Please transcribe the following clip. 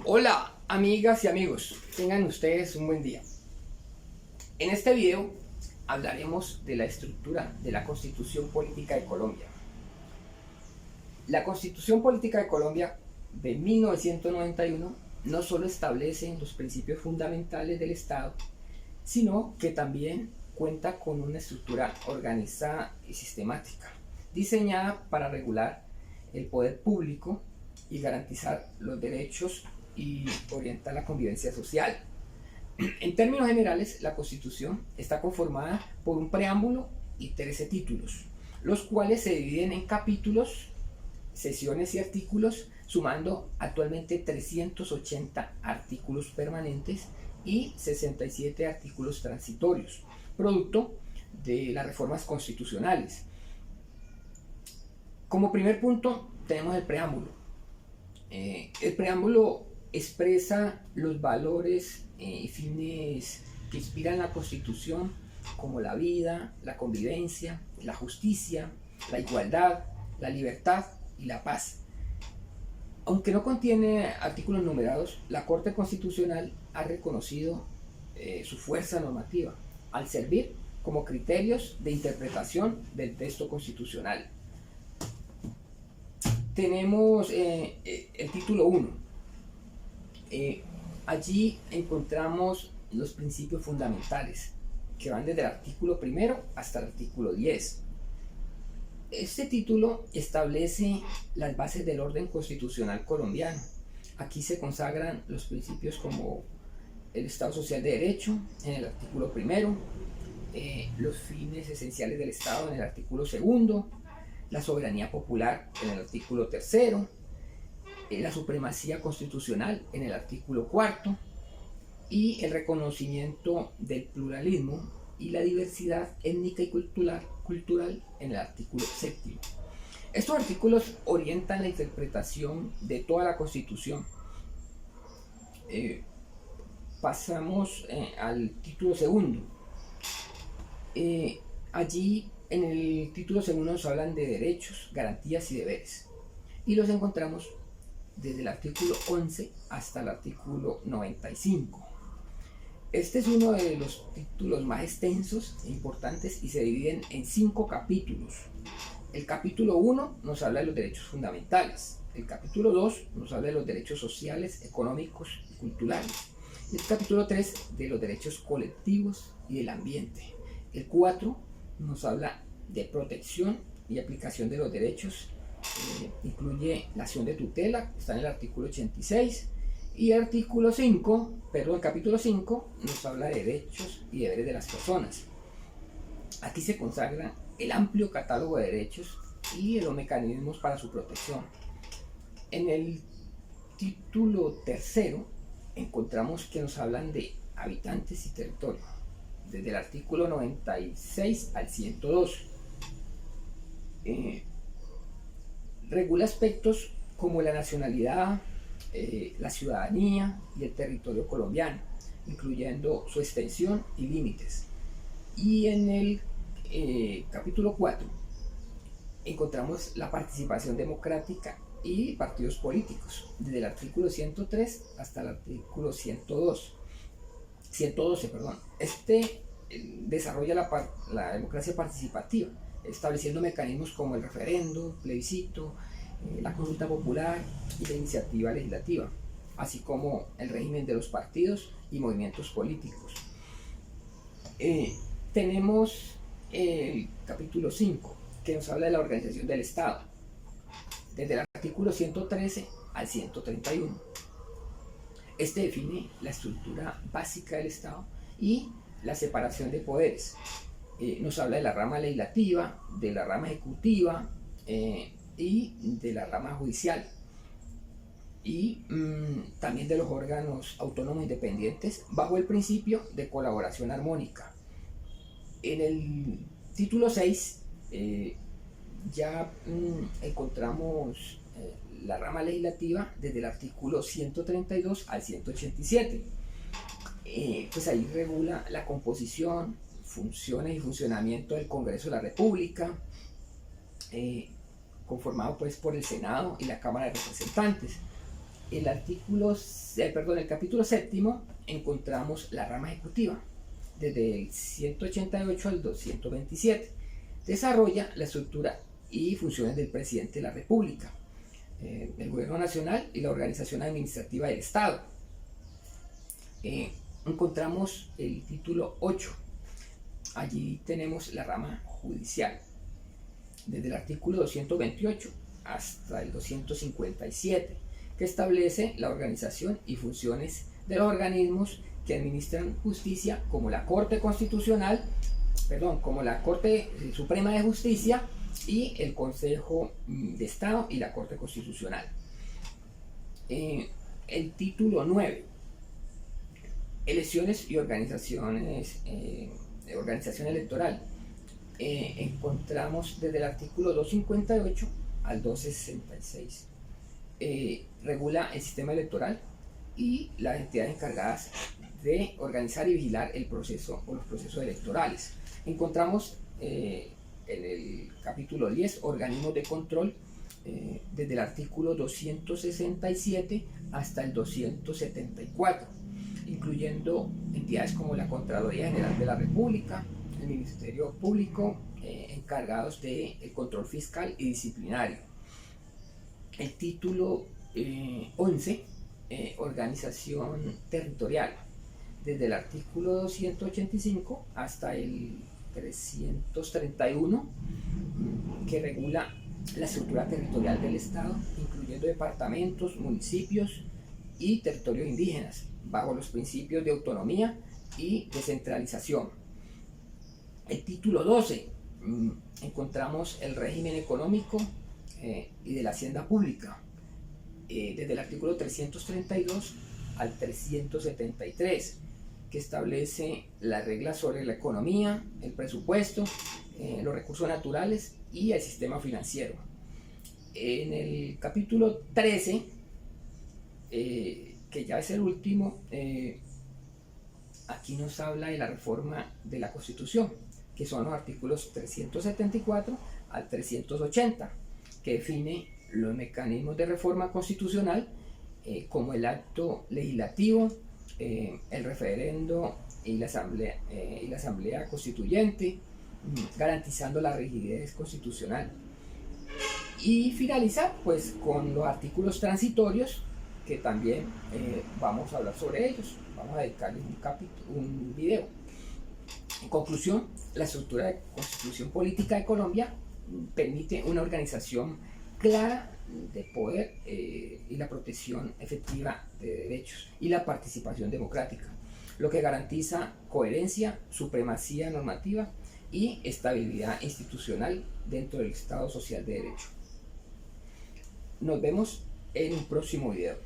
Hola amigas y amigos, tengan ustedes un buen día. En este video hablaremos de la estructura de la Constitución Política de Colombia. La Constitución Política de Colombia de 1991 no solo establece los principios fundamentales del Estado, sino que también cuenta con una estructura organizada y sistemática, diseñada para regular el poder público y garantizar los derechos y orientar la convivencia social. En términos generales, la Constitución está conformada por un preámbulo y 13 títulos, los cuales se dividen en capítulos, sesiones y artículos, sumando actualmente 380 artículos permanentes y 67 artículos transitorios, producto de las reformas constitucionales. Como primer punto tenemos el preámbulo. El preámbulo expresa los valores y fines que inspiran la Constitución, como la vida, la convivencia, la justicia, la igualdad, la libertad y la paz. Aunque no contiene artículos numerados, la Corte Constitucional ha reconocido su fuerza normativa al servir como criterios de interpretación del texto constitucional. Tenemos el título 1. Allí encontramos los principios fundamentales que van desde el artículo 1 hasta el artículo 10. Este título establece las bases del orden constitucional colombiano. Aquí se consagran los principios como el Estado Social de Derecho en el artículo 1, los fines esenciales del Estado en el artículo 2, la soberanía popular en el artículo 3, la supremacía constitucional en el artículo 4 y el reconocimiento del pluralismo y la diversidad étnica y cultural en el artículo 7. Estos artículos orientan la interpretación de toda la Constitución. Pasamos al título 2. Allí en el título 2 nos hablan de derechos, garantías y deberes, y los encontramos desde el artículo 11 hasta el artículo 95. Este es uno de los títulos más extensos e importantes y se dividen en 5 capítulos. El capítulo 1 nos habla de los derechos fundamentales, el capítulo 2 nos habla de los derechos sociales, económicos y culturales, y el capítulo 3 de los derechos colectivos y del ambiente. El 4 nos habla de protección y aplicación de los derechos, incluye la acción de tutela, está en el artículo 86, y el capítulo 5 nos habla de derechos y deberes de las personas. Aquí se consagra el amplio catálogo de derechos y los mecanismos para su protección. En el título 3 encontramos que nos hablan de habitantes y territorio, desde el artículo 96 al 102. Regula aspectos como la nacionalidad, la ciudadanía y el territorio colombiano, incluyendo su extensión y límites. Y en el capítulo 4 encontramos la participación democrática y partidos políticos, desde el artículo 103 hasta el artículo 112. Este desarrolla la democracia participativa, estableciendo mecanismos como el referendo, plebiscito, la consulta popular y la iniciativa legislativa, así como el régimen de los partidos y movimientos políticos. Tenemos el capítulo 5, que nos habla de la organización del Estado, desde el artículo 113 al 131. Este define la estructura básica del Estado y la separación de poderes. Nos habla de la rama legislativa, de la rama ejecutiva y de la rama judicial, y también de los órganos autónomos independientes bajo el principio de colaboración armónica. En el título 6 ya encontramos la rama legislativa desde el artículo 132 al 187. Pues ahí regula la composición, funciones y funcionamiento del Congreso de la República, conformado pues por el Senado y la Cámara de Representantes. el capítulo séptimo encontramos la rama ejecutiva, desde el 188 al 227. Desarrolla la estructura y funciones del presidente de la República, el gobierno nacional y la organización administrativa del Estado. Encontramos el título 8. Allí tenemos la rama judicial, desde el artículo 228 hasta el 257, que establece la organización y funciones de los organismos que administran justicia, como la Corte Suprema de Justicia y el Consejo de Estado y la Corte Constitucional. El título 9, elecciones y organización electoral. Encontramos desde el artículo 258 al 266. Regula el sistema electoral y las entidades encargadas de organizar y vigilar el proceso o los procesos electorales. Encontramos en el capítulo 10 organismos de control, desde el artículo 267 hasta el 274, incluyendo entidades como la Contraloría General de la República, el Ministerio Público, encargados del control fiscal y disciplinario. El título 11, organización territorial, desde el artículo 285 hasta el 331, que regula la estructura territorial del Estado, incluyendo departamentos, municipios y territorios indígenas, bajo los principios de autonomía y descentralización. El título 12, encontramos el régimen económico y de la hacienda pública, desde el artículo 332 al 373, que establece las reglas sobre la economía, el presupuesto, los recursos naturales y el sistema financiero. En el capítulo 13, que ya es el último, aquí nos habla de la reforma de la Constitución, que son los artículos 374 al 380, que define los mecanismos de reforma constitucional, como el acto legislativo, el referendo y la asamblea constituyente, garantizando la rigidez constitucional. Y finalizar pues con los artículos transitorios, que también vamos a hablar sobre ellos. Vamos a dedicarles un video. En conclusión, la estructura de constitución política de Colombia permite una organización clara de poder y la protección efectiva de derechos y la participación democrática, lo que garantiza coherencia, supremacía normativa y estabilidad institucional dentro del Estado social de Derecho. Nos vemos en un próximo video.